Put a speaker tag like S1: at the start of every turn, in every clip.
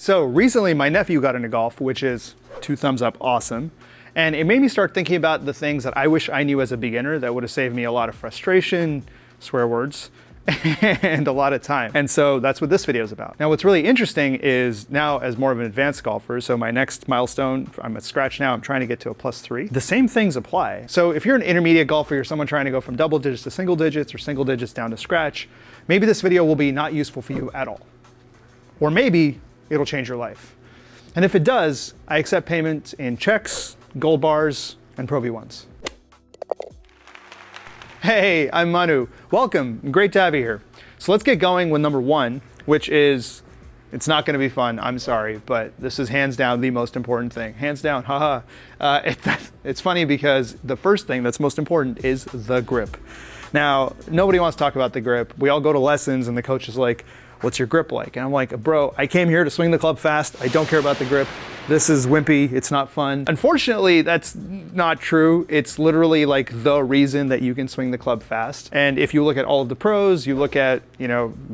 S1: So recently my nephew got into golf, which is 2 thumbs up awesome. And it made me start thinking about the things that I wish I knew as a beginner that would have saved me a lot of frustration, swear words, and a lot of time. And so that's what this video is about. Now what's really interesting is now as more of an advanced golfer, so my next milestone, I'm at scratch now, I'm trying to get to a +3. The same things apply. So if you're an intermediate golfer, you're someone trying to go from double digits to single digits or single digits down to scratch, maybe this video will be not useful for you at all. Or maybe it'll change your life. And if it does, I accept payment in checks, gold bars, and Pro V1s. Hey, I'm Manu. Welcome, great to have you here. So let's get going with number 1, which is, it's not gonna be fun, I'm sorry, but this is hands down the most important thing. Hands down, haha. It's funny because the first thing that's most important is the grip. Now, nobody wants to talk about the grip. We all go to lessons and the coach is like, what's your grip like? And I'm like, bro, I came here to swing the club fast. I don't care about the grip. This is wimpy, it's not fun. Unfortunately, that's not true. It's literally like the reason that you can swing the club fast. And if you look at all of the pros, you look at,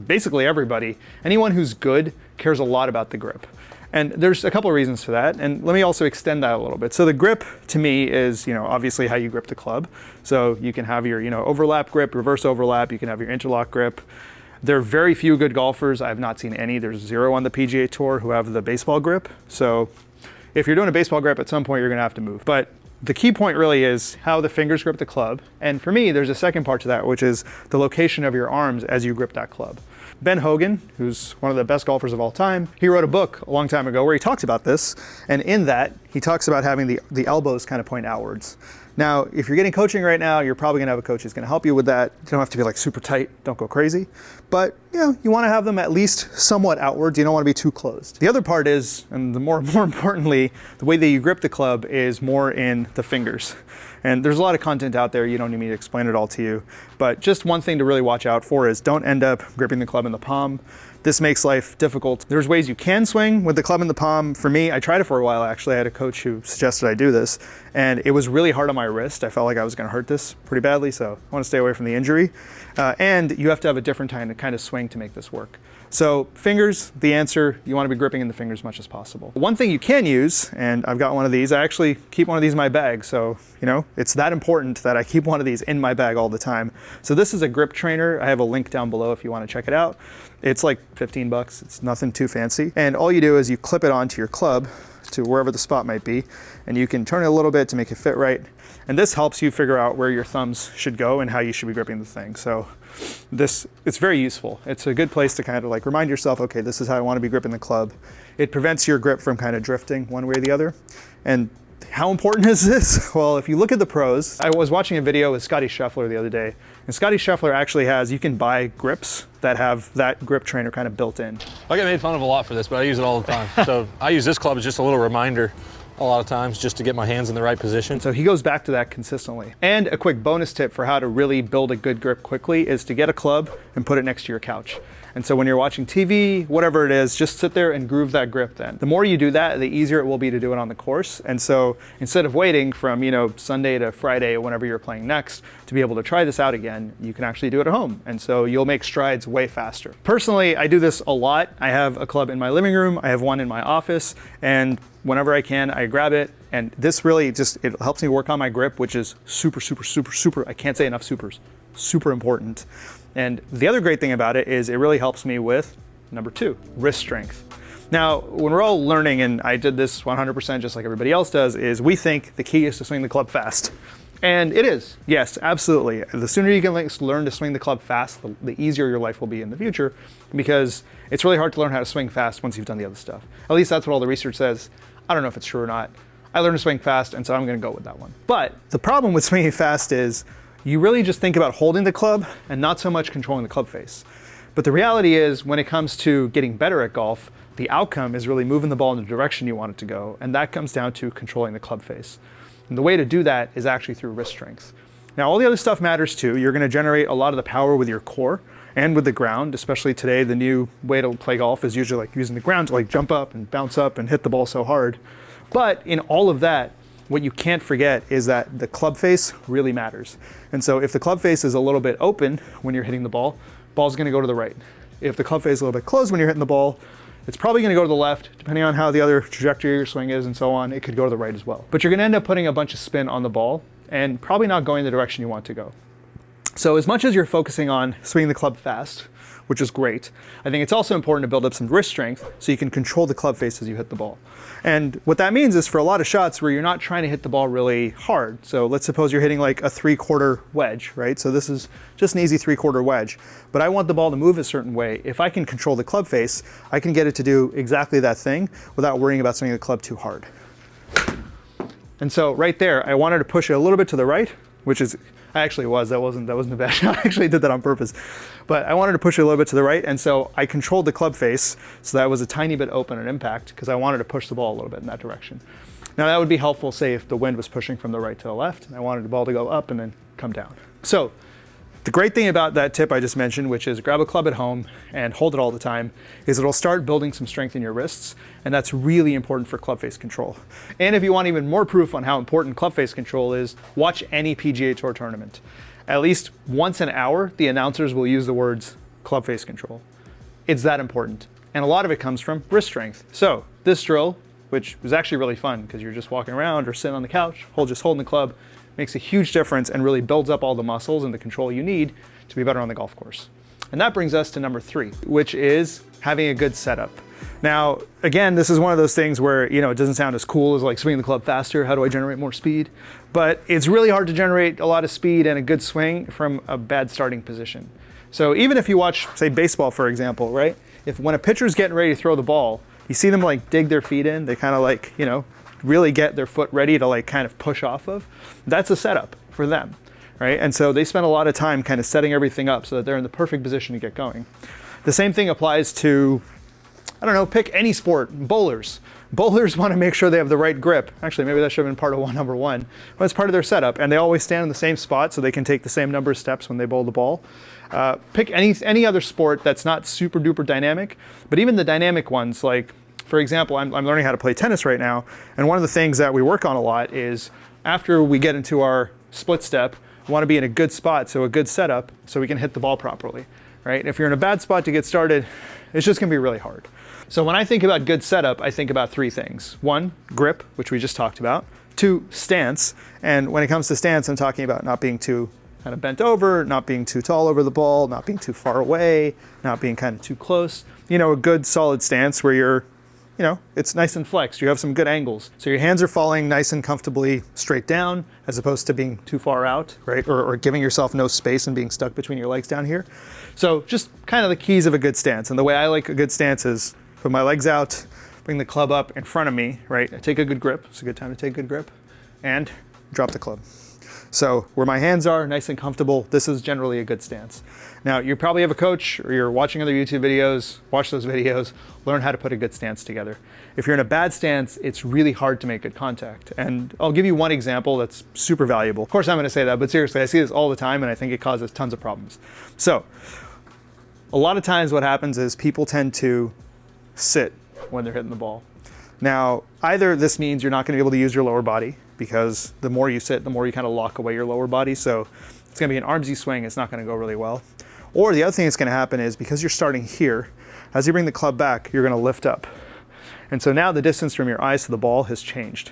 S1: basically everybody, anyone who's good cares a lot about the grip. And there's a couple of reasons for that. And let me also extend that a little bit. So the grip to me is, obviously how you grip the club. So you can have your, overlap grip, reverse overlap, you can have your interlock grip. There are very few good golfers. I've not seen any. There's 0 on the PGA Tour who have the baseball grip. So if you're doing a baseball grip, at some point you're gonna have to move. But the key point really is how the fingers grip the club. And for me, there's a second part to that, which is the location of your arms as you grip that club. Ben Hogan, who's one of the best golfers of all time, he wrote a book a long time ago where he talks about this. And in that, he talks about having the elbows kind of point outwards. Now, if you're getting coaching right now, you're probably gonna have a coach who's gonna help you with that. You don't have to be like super tight, don't go crazy. But you wanna have them at least somewhat outwards. You don't wanna be too closed. The other part is, and more importantly, the way that you grip the club is more in the fingers. And there's a lot of content out there, you don't need me to explain it all to you. But just one thing to really watch out for is don't end up gripping the club in the palm. This makes life difficult. There's ways you can swing with the club in the palm. For me, I tried it for a while actually. I had a coach who suggested I do this, and it was really hard on my wrist. I felt like I was gonna hurt this pretty badly, so I wanna stay away from the injury. And you have to have a different kind of swing to make this work. So fingers, the answer, you wanna be gripping in the fingers as much as possible. One thing you can use, and I've got one of these, I actually keep one of these in my bag, so it's that important that I keep one of these in my bag all the time. So this is a grip trainer. I have a link down below if you wanna check it out. It's like 15 bucks, it's nothing too fancy. And all you do is you clip it onto your club to wherever the spot might be, and you can turn it a little bit to make it fit right. And this helps you figure out where your thumbs should go and how you should be gripping the thing. So it's very useful. It's a good place to kind of like remind yourself, okay, this is how I want to be gripping the club. It prevents your grip from kind of drifting one way or the other. And how important is this? Well, if you look at the pros, I was watching a video with Scotty Scheffler the other day, and Scotty Scheffler actually you can buy grips that have that grip trainer kind of built in.
S2: I get made fun of a lot for this, but I use it all the time. So I use this club as just a little reminder a lot of times just to get my hands in the right position.
S1: So he goes back to that consistently. And a quick bonus tip for how to really build a good grip quickly is to get a club and put it next to your couch. And so when you're watching TV, whatever it is, just sit there and groove that grip then. The more you do that, the easier it will be to do it on the course. And so instead of waiting from Sunday to Friday or whenever you're playing next to be able to try this out again, you can actually do it at home. And so you'll make strides way faster. Personally, I do this a lot. I have a club in my living room, I have one in my office, and whenever I can, I grab it. And this really it helps me work on my grip, which is super, I can't say enough supers, super important. And the other great thing about it is it really helps me with number 2, wrist strength. Now, when we're all learning, and I did this 100% just like everybody else does, is we think the key is to swing the club fast. And it is, yes, absolutely. The sooner you can learn to swing the club fast, the easier your life will be in the future, because it's really hard to learn how to swing fast once you've done the other stuff. At least that's what all the research says. I don't know if it's true or not. I learned to swing fast, and so I'm gonna go with that one. But the problem with swinging fast is you really just think about holding the club and not so much controlling the club face. But the reality is when it comes to getting better at golf, the outcome is really moving the ball in the direction you want it to go, and that comes down to controlling the club face. And the way to do that is actually through wrist strength. Now, all the other stuff matters too. You're gonna generate a lot of the power with your core and with the ground, especially today. The new way to play golf is usually like using the ground to like jump up and bounce up and hit the ball so hard. But in all of that, what you can't forget is that the club face really matters. And so if the club face is a little bit open when you're hitting the ball, ball's gonna go to the right. If the club face is a little bit closed when you're hitting the ball, It's probably going to go to the left, depending on how the other trajectory of your swing is and so on. It could go to the right as well. But you're going to end up putting a bunch of spin on the ball and probably not going the direction you want to go. So as much as you're focusing on swinging the club fast, which is great, I think it's also important to build up some wrist strength so you can control the club face as you hit the ball. And what that means is for a lot of shots where you're not trying to hit the ball really hard. So let's suppose you're hitting like a 3/4 wedge, right? So this is just an easy 3/4 wedge, but I want the ball to move a certain way. If I can control the club face, I can get it to do exactly that thing without worrying about swinging the club too hard. And so right there, I wanted to push it a little bit to the right, which is, that wasn't a bad shot. I actually did that on purpose. But I wanted to push it a little bit to the right, and so I controlled the club face so that was a tiny bit open at impact because I wanted to push the ball a little bit in that direction. Now that would be helpful, say, if the wind was pushing from the right to the left, and I wanted the ball to go up and then come down. So the great thing about that tip I just mentioned, which is grab a club at home and hold it all the time, is it'll start building some strength in your wrists, and that's really important for club face control. And if you want even more proof on how important club face control is, watch any PGA Tour tournament. At least once an hour, the announcers will use the words club face control. It's that important. And a lot of it comes from wrist strength. So this drill, which was actually really fun because you're just walking around or sitting on the couch, just holding the club, makes a huge difference and really builds up all the muscles and the control you need to be better on the golf course. And that brings us to number 3, which is having a good setup. Now, again, this is one of those things where, it doesn't sound as cool as like swinging the club faster. How do I generate more speed? But it's really hard to generate a lot of speed and a good swing from a bad starting position. So even if you watch, say, baseball, for example, right? When a pitcher's getting ready to throw the ball, you see them like dig their feet in. They kind of like, really get their foot ready to like kind of push off of. That's a setup for them, right? And so they spend a lot of time kind of setting everything up so that they're in the perfect position to get going. The same thing applies to, pick any sport, bowlers. Bowlers want to make sure they have the right grip. Actually, maybe that should have been part of number 1. But it's part of their setup, and they always stand in the same spot so they can take the same number of steps when they bowl the ball. Pick any other sport that's not super duper dynamic, but even the dynamic ones, like, for example, I'm learning how to play tennis right now, and one of the things that we work on a lot is after we get into our split step, we want to be in a good spot, so a good setup, so we can hit the ball properly, right? If you're in a bad spot to get started, it's just going to be really hard. So when I think about good setup, I think about 3 things. 1, grip, which we just talked about. 2, stance, and when it comes to stance, I'm talking about not being too kind of bent over, not being too tall over the ball, not being too far away, not being kind of too close. A good solid stance where you're it's nice and flexed. You have some good angles. So your hands are falling nice and comfortably straight down as opposed to being too far out, right? Or giving yourself no space and being stuck between your legs down here. So just kind of the keys of a good stance. And the way I like a good stance is put my legs out, bring the club up in front of me, right? I take a good grip. It's a good time to take a good grip. And drop the club. So where my hands are, nice and comfortable, this is generally a good stance. Now, you probably have a coach or you're watching other YouTube videos, watch those videos, learn how to put a good stance together. If you're in a bad stance, it's really hard to make good contact. And I'll give you one example that's super valuable. Of course, I'm going to say that, but seriously, I see this all the time and I think it causes tons of problems. So a lot of times what happens is people tend to sit when they're hitting the ball. Now, either this means you're not going to be able to use your lower body, because the more you sit, the more you kind of lock away your lower body. So it's going to be an armsy swing. It's not going to go really well. Or the other thing that's going to happen is because you're starting here, as you bring the club back, you're going to lift up. And so now the distance from your eyes to the ball has changed.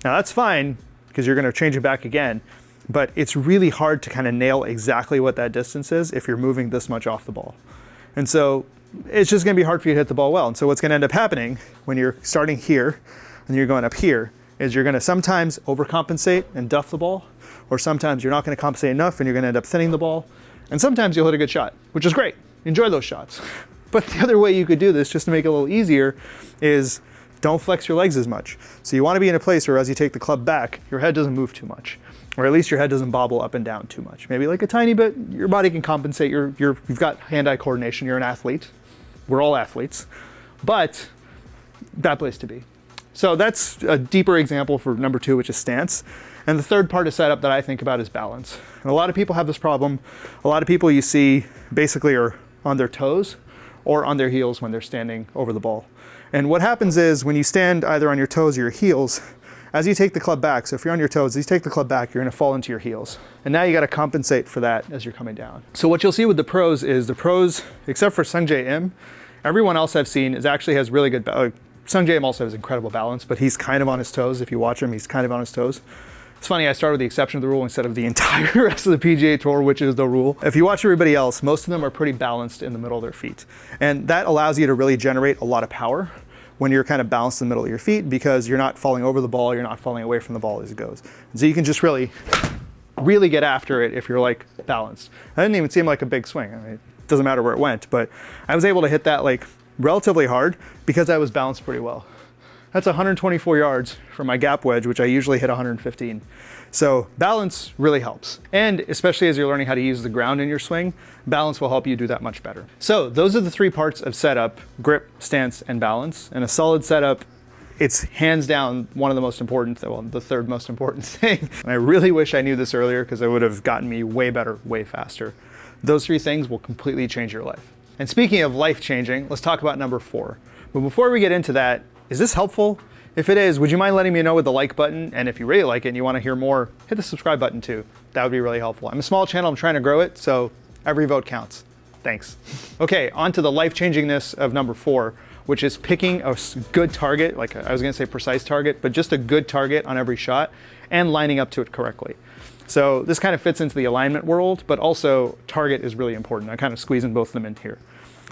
S1: Now that's fine because you're going to change it back again, but it's really hard to kind of nail exactly what that distance is if you're moving this much off the ball. And so it's just going to be hard for you to hit the ball well. And so what's going to end up happening when you're starting here and you're going up here is you're going to sometimes overcompensate and duff the ball, or sometimes you're not going to compensate enough and you're going to end up thinning the ball, and sometimes you'll hit a good shot, which is great. Enjoy those shots. But the other way you could do this, just to make it a little easier, is don't flex your legs as much. So you want to be in a place where as you take the club back, your head doesn't move too much, or at least your head doesn't bobble up and down too much. Maybe like a tiny bit. Your body can compensate. You've got hand-eye coordination. You're an athlete. We're all athletes. But bad place to be. So that's a deeper example for number 2, which is stance. And the third part of setup that I think about is balance. And a lot of people have this problem. A lot of people you see basically are on their toes or on their heels when they're standing over the ball. And what happens is when you stand either on your toes or your heels, as you take the club back, so if you're on your toes, as you take the club back, you're going to fall into your heels. And now you got to compensate for that as you're coming down. So what you'll see with the pros is the pros, except for Sungjae Im, Everyone else I've seen actually has really good, Sung Jae also has incredible balance, but he's kind of on his toes. If you watch him, he's kind of on his toes. It's funny, I started with the exception of the rule instead of the entire rest of the PGA Tour, which is the rule. If you watch everybody else, most of them are pretty balanced in the middle of their feet. And that allows you to really generate a lot of power when you're kind of balanced in the middle of your feet, because you're not falling over the ball, you're not falling away from the ball as it goes. And so you can just really get after it if you're like balanced. That didn't even seem like a big swing. I mean, it doesn't matter where it went, but I was able to hit that like relatively hard because I was balanced pretty well. That's 124 yards from my gap wedge, which I usually hit 115. So balance really helps. And especially as you're learning how to use the ground in your swing, balance will help you do that much better. So those are the three parts of setup: grip, stance, and balance. And a solid setup, it's hands down one of the most important, well, the third most important thing. And I really wish I knew this earlier, because it would have gotten me way better, way faster. Those three things will completely change your life. And speaking of life changing, let's talk about number 4. But before we get into that, is this helpful? If it is, would you mind letting me know with the like button? And if you really like it and you want to hear more, hit the subscribe button too. That would be really helpful. I'm a small channel, I'm trying to grow it, so every vote counts. Thanks. Okay, on to the life-changingness of number 4, which is picking a good target, like I was gonna say precise target, but just a good target on every shot and lining up to it correctly. So this kind of fits into the alignment world, but also target is really important. I'm kind of squeezing both of them in here.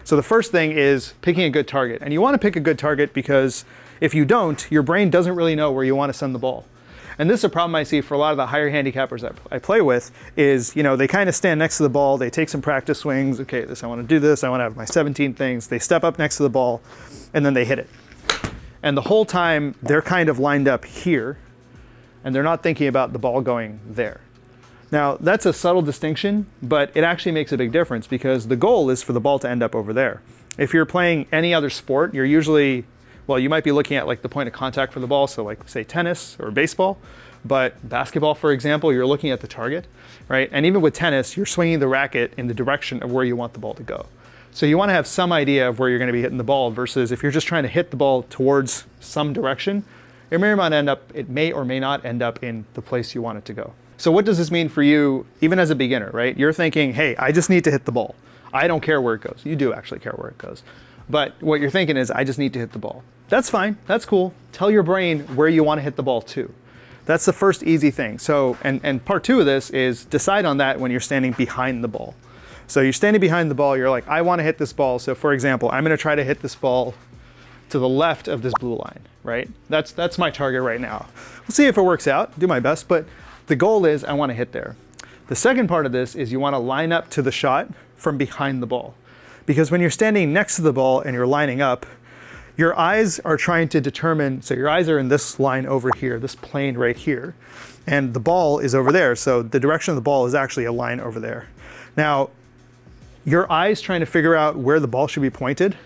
S1: So the first thing is picking a good target. And you want to pick a good target because if you don't, your brain doesn't really know where you want to send the ball. And this is a problem I see for a lot of the higher handicappers that I play with is, they kind of stand next to the ball, they take some practice swings, okay, I want to do this, I want to have my 17 things, they step up next to the ball, and then they hit it. And the whole time, they're kind of lined up here, and they're not thinking about the ball going there. Now, that's a subtle distinction, but it actually makes a big difference because the goal is for the ball to end up over there. If you're playing any other sport, you're usually, well, you might be looking at like the point of contact for the ball, so like say tennis or baseball, but basketball, for example, you're looking at the target, right? And even with tennis, you're swinging the racket in the direction of where you want the ball to go. So you want to have some idea of where you're going to be hitting the ball versus if you're just trying to hit the ball towards some direction, it may or may not end up in the place you want it to go. So what does this mean for you, even as a beginner, right? You're thinking, hey, I just need to hit the ball. I don't care where it goes. You do actually care where it goes. But what you're thinking is, I just need to hit the ball. That's fine. That's cool. Tell your brain where you want to hit the ball to. That's the first easy thing. So, and part 2 of this is decide on that when you're standing behind the ball. So you're standing behind the ball. You're like, I want to hit this ball. So for example, I'm going to try to hit this ball to the left of this blue line, right? That's my target right now. We'll see if it works out. Do my best. But the goal is I want to hit there. The second part of this is you want to line up to the shot from behind the ball. Because when you're standing next to the ball and you're lining up, your eyes are trying to determine, so your eyes are in this line over here, this plane right here, and the ball is over there. So the direction of the ball is actually a line over there. Now, your eyes trying to figure out where the ball should be pointed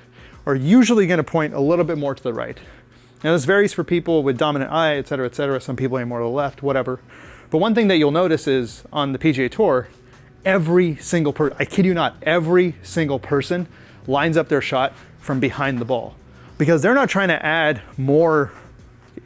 S1: are usually going to point a little bit more to the right. Now this varies for people with dominant eye, et cetera, et cetera. Some people aim more to the left, whatever. But one thing that you'll notice is on the PGA Tour, every single person, I kid you not, every single person lines up their shot from behind the ball because they're not trying to add more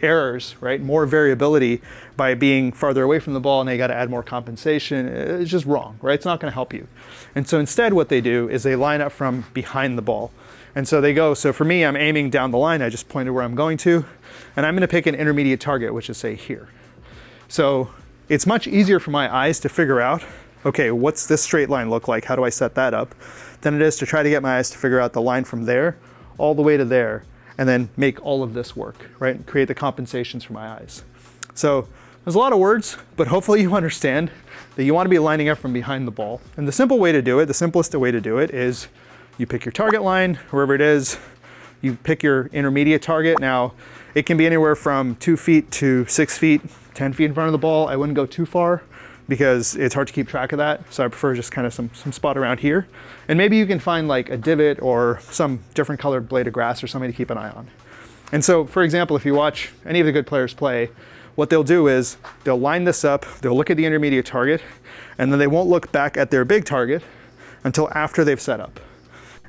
S1: errors, right? More variability by being farther away from the ball and they got to add more compensation. It's just wrong, right? It's not going to help you. And so instead what they do is they line up from behind the ball. And so they go, so for me, I'm aiming down the line. I just pointed where I'm going to, and I'm going to pick an intermediate target, which is say here. So it's much easier for my eyes to figure out, okay, what's this straight line look like? How do I set that up? Than it is to try to get my eyes to figure out the line from there all the way to there and then make all of this work, right? Create the compensations for my eyes. So there's a lot of words, but hopefully you understand that you want to be lining up from behind the ball. And the simple way to do it, the simplest way to do it is you pick your target line, wherever it is, you pick your intermediate target. Now, it can be anywhere from 2 feet to 6 feet, 10 feet in front of the ball. I wouldn't go too far because it's hard to keep track of that. So I prefer just kind of some spot around here. And maybe you can find like a divot or some different colored blade of grass or something to keep an eye on. And so, for example, if you watch any of the good players play, what they'll do is they'll line this up, they'll look at the intermediate target, and then they won't look back at their big target until after they've set up.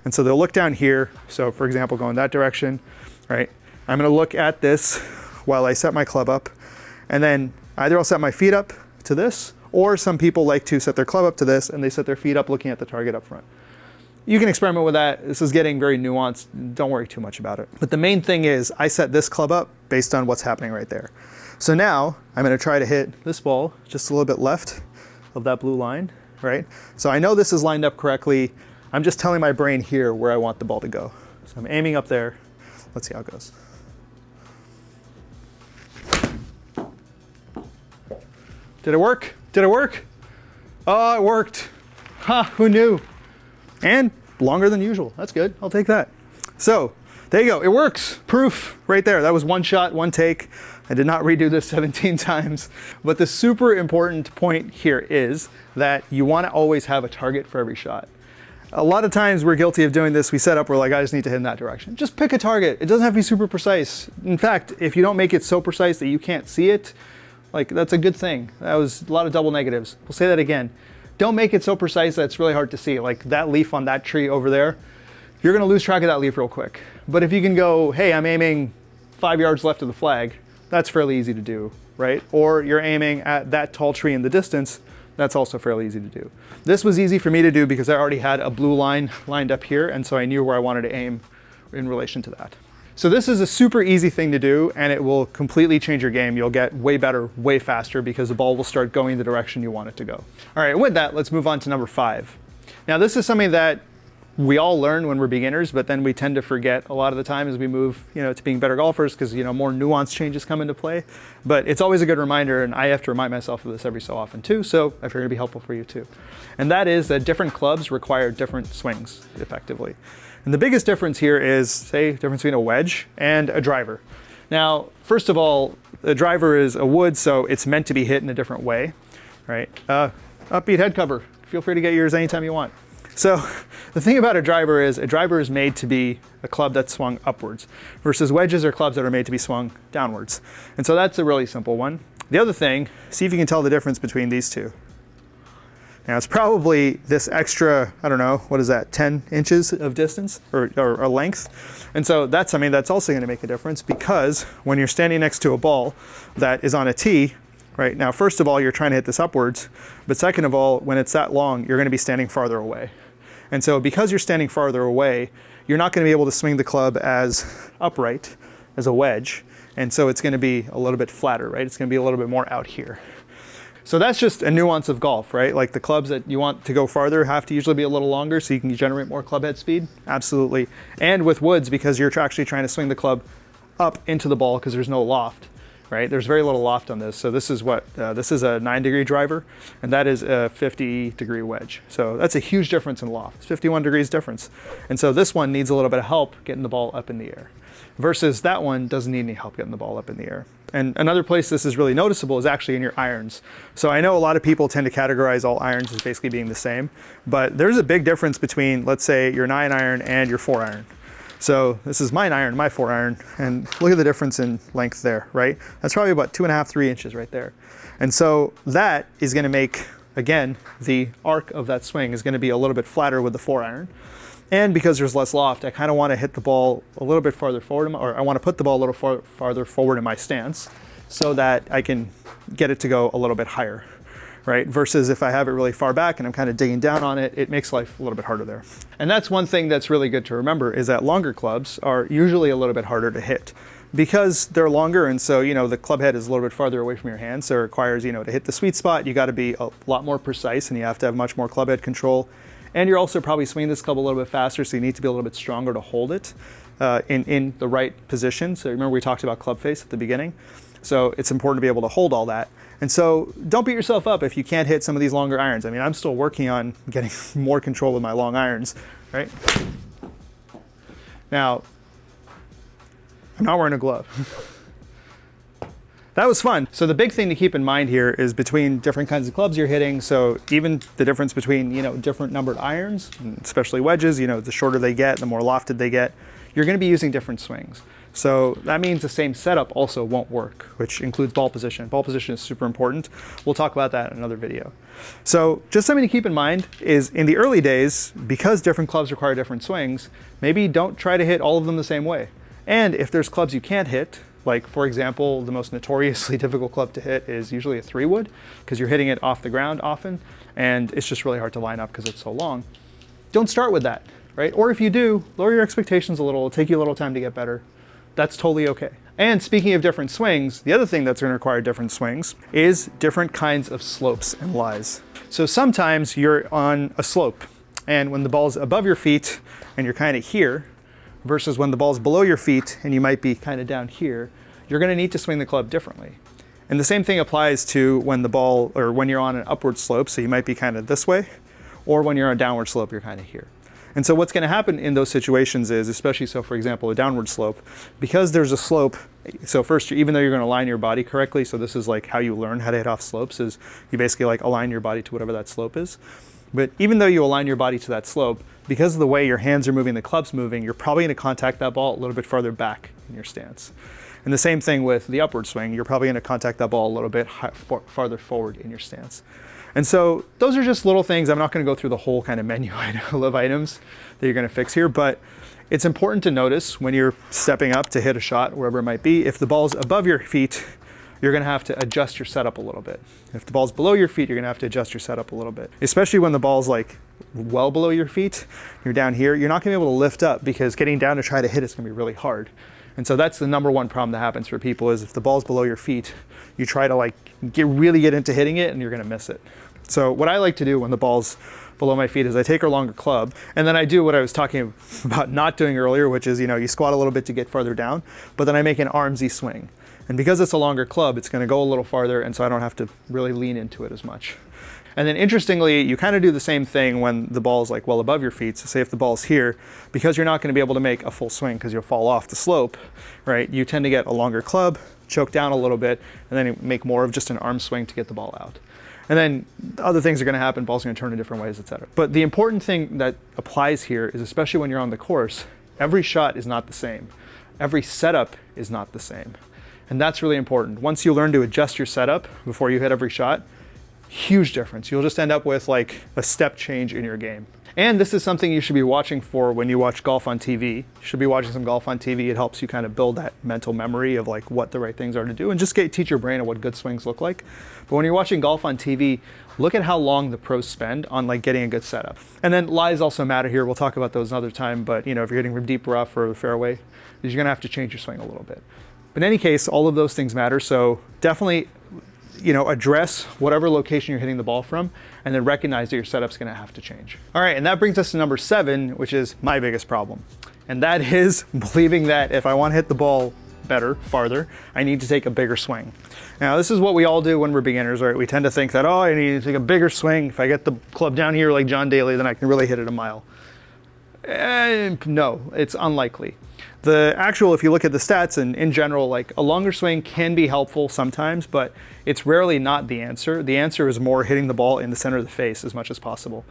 S1: And so they'll look down here. So for example, going that direction, right? I'm gonna look at this while I set my club up. And then either I'll set my feet up to this, or some people like to set their club up to this and they set their feet up looking at the target up front. you can experiment with that. This is getting very nuanced. Don't worry too much about it. But the main thing is I set this club up based on what's happening right there. So now I'm going to try to hit this ball just a little bit left of that blue line, right? So I know this is lined up correctly. I'm just telling my brain here where I want the ball to go. So I'm aiming up there. Let's see how it goes. Did it work? Did it work? Oh, it worked. Ha, who knew? And longer than usual. That's good. I'll take that. So there you go. It works. Proof right there. That was one shot, one take. I did not redo this 17 times. But the super important point here is that you want to always have a target for every shot. A lot of times we're guilty of doing this. We set up, we're like, I just need to hit in that direction. Just pick a target. It doesn't have to be super precise. In fact, if you don't make it so precise that you can't see it, like that's a good thing. That was a lot of double negatives. We'll say that again. Don't make it so precise that it's really hard to see. Like that leaf on that tree over there, you're gonna lose track of that leaf real quick. But if you can go, hey, I'm aiming 5 yards left of the flag, that's fairly easy to do, right? Or you're aiming at that tall tree in the distance, that's also fairly easy to do. This was easy for me to do because I already had a blue line lined up here, and so I knew where I wanted to aim in relation to that. So this is a super easy thing to do, and it will completely change your game. You'll get way better, way faster, because the ball will start going the direction you want it to go. All right, with that, let's move on to number 5. Now this is something that we all learn when we're beginners, but then we tend to forget a lot of the time as we move, to being better golfers, because more nuanced changes come into play. But it's always a good reminder, and I have to remind myself of this every so often too, so I figure it'd be helpful for you too. And that is that different clubs require different swings, effectively. And the biggest difference here is, say, the difference between a wedge and a driver. Now, first of all, the driver is a wood, so it's meant to be hit in a different way, right? Upbeat head cover. Feel free to get yours anytime you want. So the thing about a driver is made to be a club that's swung upwards, versus wedges are clubs that are made to be swung downwards. And so that's a really simple one. The other thing, see if you can tell the difference between these two. Now it's probably this extra, I don't know, what is that, 10 inches of distance or length. And so that's also gonna make a difference, because when you're standing next to a ball that is on a tee, right, now first of all, you're trying to hit this upwards, but second of all, when it's that long, you're gonna be standing farther away. And so because you're standing farther away, you're not gonna be able to swing the club as upright as a wedge. And so it's gonna be a little bit flatter, right? It's gonna be a little bit more out here. So that's just a nuance of golf, right? Like the clubs that you want to go farther have to usually be a little longer so you can generate more club head speed, absolutely. And with woods, because you're actually trying to swing the club up into the ball because there's no loft, right? There's very little loft on this. So this is this is a 9-degree driver, and that is a 50-degree wedge. So that's a huge difference in loft. It's 51 degrees difference. And so this one needs a little bit of help getting the ball up in the air, versus that one doesn't need any help getting the ball up in the air. And another place this is really noticeable is actually in your irons. So I know a lot of people tend to categorize all irons as basically being the same, but there's a big difference between, let's say, your 9-iron and your 4-iron. So this is my 9-iron, my 4-iron, and look at the difference in length there, right? That's probably about 2.5, 3 inches right there. And so that is gonna make, again, the arc of that swing is gonna be a little bit flatter with the 4-iron. And because there's less loft, I kind of want to hit the ball a little bit farther forward, or I want to put the ball a little farther forward in my stance so that I can get it to go a little bit higher, right? Versus if I have it really far back and I'm kind of digging down on it, it makes life a little bit harder there. And that's one thing that's really good to remember, is that longer clubs are usually a little bit harder to hit because they're longer, and so the club head is a little bit farther away from your hand, so it requires to hit the sweet spot, you got to be a lot more precise, and you have to have much more club head control. And you're also probably swinging this club a little bit faster, so you need to be a little bit stronger to hold it in the right position. So remember we talked about club face at the beginning. So it's important to be able to hold all that. And so don't beat yourself up if you can't hit some of these longer irons. I mean, I'm still working on getting more control with my long irons, right? Now, I'm not wearing a glove. That was fun. So the big thing to keep in mind here is between different kinds of clubs you're hitting. So even the difference between, different numbered irons, especially wedges, the shorter they get, the more lofted they get, you're gonna be using different swings. So that means the same setup also won't work, which includes ball position. Ball position is super important. We'll talk about that in another video. So just something to keep in mind is in the early days, because different clubs require different swings, maybe don't try to hit all of them the same way. And if there's clubs you can't hit, like for example, the most notoriously difficult club to hit is usually a 3-wood, because you're hitting it off the ground often, and it's just really hard to line up because it's so long. don't start with that, right? Or if you do, lower your expectations a little. It'll take you a little time to get better. That's totally okay. And speaking of different swings, the other thing that's going to require different swings is different kinds of slopes and lies. So sometimes you're on a slope, and when the ball's above your feet and you're kind of here, versus when the ball's below your feet and you might be kind of down here, you're going to need to swing the club differently. And the same thing applies to when the ball, or when you're on an upward slope, so you might be kind of this way, or when you're on a downward slope, you're kind of here. And so what's going to happen in those situations is, especially so for example, a downward slope, because there's a slope, so first, even though you're going to align your body correctly, so this is like how you learn how to hit off slopes, is you basically like align your body to whatever that slope is. But even though you align your body to that slope, because of the way your hands are moving, the club's moving, you're probably going to contact that ball a little bit farther back in your stance. And the same thing with the upward swing, you're probably going to contact that ball a little bit farther forward in your stance. And so those are just little things. I'm not going to go through the whole kind of menu of items that you're going to fix here, but it's important to notice when you're stepping up to hit a shot, wherever it might be, if the ball's above your feet, you're going to have to adjust your setup a little bit. If the ball's below your feet, you're going to have to adjust your setup a little bit, especially when the ball's like well below your feet, you're down here, you're not going to be able to lift up because getting down to try to hit it's going to be really hard. And so that's the number one problem that happens for people is if the ball's below your feet, you try to like really get into hitting it and you're going to miss it. So what I like to do when the ball's below my feet is I take a longer club, and then I do what I was talking about not doing earlier, which is, you squat a little bit to get farther down, but then I make an armsy swing. And because it's a longer club, it's going to go a little farther, and so I don't have to really lean into it as much. And then interestingly, you kind of do the same thing when the ball's like well above your feet. So say if the ball's here, because you're not going to be able to make a full swing because you'll fall off the slope, right? You tend to get a longer club, choke down a little bit, and then make more of just an arm swing to get the ball out. And then other things are going to happen, ball's going to turn in different ways, etc. But the important thing that applies here is, especially when you're on the course, every shot is not the same. Every setup is not the same. And that's really important. Once you learn to adjust your setup before you hit every shot, huge difference. You'll just end up with like a step change in your game. And this is something you should be watching for when you watch golf on TV. You should be watching some golf on TV. It helps you kind of build that mental memory of like what the right things are to do and just teach your brain of what good swings look like. But when you're watching golf on TV, look at how long the pros spend on like getting a good setup. And then lies also matter here. We'll talk about those another time, but if you're hitting from deep rough or the fairway, you're going to have to change your swing a little bit. But in any case, all of those things matter. So definitely address whatever location you're hitting the ball from, and then recognize that your setup's going to have to change. All right, and that brings us to number 7, which is my biggest problem. And that is believing that if I want to hit the ball better, farther, I need to take a bigger swing. Now, this is what we all do when we're beginners, right? We tend to think that, I need to take a bigger swing. If I get the club down here like John Daly, then I can really hit it a mile. No, it's unlikely. If you look at the stats and in general, like a longer swing can be helpful sometimes, but it's rarely not the answer. The answer is more hitting the ball in the center of the face as much as possible.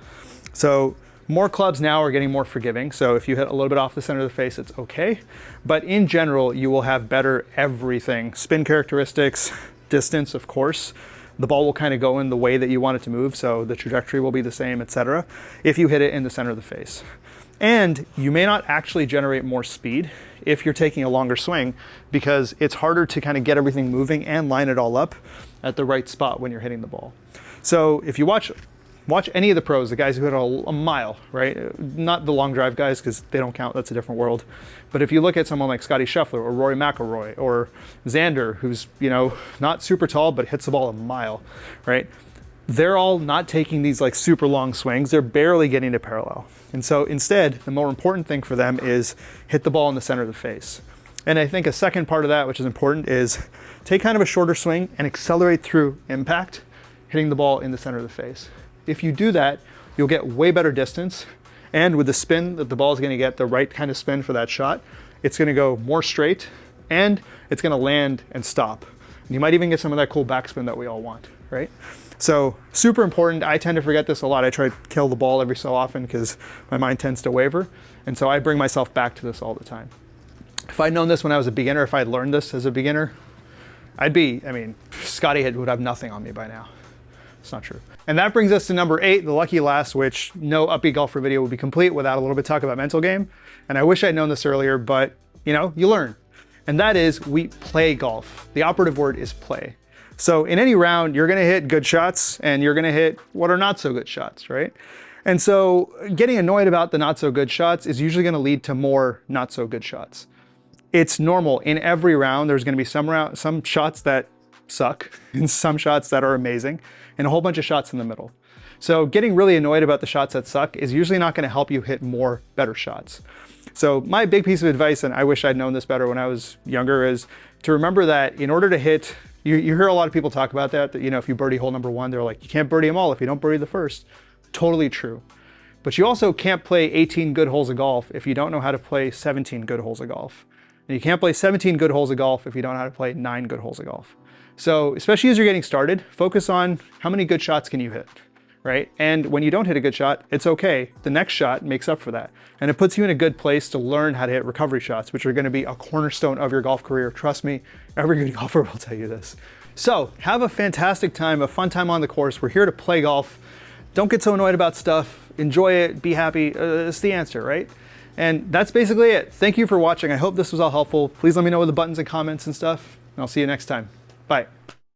S1: So more clubs now are getting more forgiving. So if you hit a little bit off the center of the face, it's okay. But in general, you will have better everything. Spin characteristics, distance, of course. The ball will kind of go in the way that you want it to move, so the trajectory will be the same, etc. if you hit it in the center of the face. And you may not actually generate more speed if you're taking a longer swing, because it's harder to kind of get everything moving and line it all up at the right spot when you're hitting the ball. So if you watch any of the pros, the guys who hit a mile, right? Not the long drive guys, because they don't count, that's a different world. But if you look at someone like Scotty Scheffler or Rory McIlroy or Xander, who's not super tall but hits the ball a mile, right? They're all not taking these like super long swings. They're barely getting to parallel. And so instead, the more important thing for them is hit the ball in the center of the face. And I think a second part of that, which is important, is take kind of a shorter swing and accelerate through impact, hitting the ball in the center of the face. If you do that, you'll get way better distance. And with the spin that the ball is going to get, the right kind of spin for that shot, it's going to go more straight and it's going to land and stop. And you might even get some of that cool backspin that we all want, right? So super important. I tend to forget this a lot. I try to kill the ball every so often because my mind tends to waver. And so I bring myself back to this all the time. If I'd known this when I was a beginner, if I'd learned this as a beginner, Scotty would have nothing on me by now. It's not true. And that brings us to number 8, the lucky last, which no Upbeat Golfer video would be complete without a little bit of talk about mental game. And I wish I'd known this earlier, but you learn. And that is, we play golf. The operative word is play. So in any round, you're going to hit good shots and you're going to hit what are not so good shots, right? And so getting annoyed about the not so good shots is usually going to lead to more not so good shots. It's normal. In every round, there's going to be some shots that suck and some shots that are amazing and a whole bunch of shots in the middle. So getting really annoyed about the shots that suck is usually not going to help you hit more better shots. So my big piece of advice, and I wish I'd known this better when I was younger, is to remember that in order to hit, you hear a lot of people talk about that, you know, if you birdie hole number one, they're like, you can't birdie them all if you don't birdie the first. Totally true. But you also can't play 18 good holes of golf if you don't know how to play 17 good holes of golf. And you can't play 17 good holes of golf if you don't know how to play 9 good holes of golf. So especially as you're getting started, focus on how many good shots can you hit, right? And when you don't hit a good shot, it's okay. The next shot makes up for that. And it puts you in a good place to learn how to hit recovery shots, which are going to be a cornerstone of your golf career. Trust me, every good golfer will tell you this. So have a fantastic time, a fun time on the course. We're here to play golf. Don't get so annoyed about stuff. Enjoy it, be happy. It's the answer, right? And that's basically it. Thank you for watching. I hope this was all helpful. Please let me know with the buttons and comments and stuff. And I'll see you next time. Bye.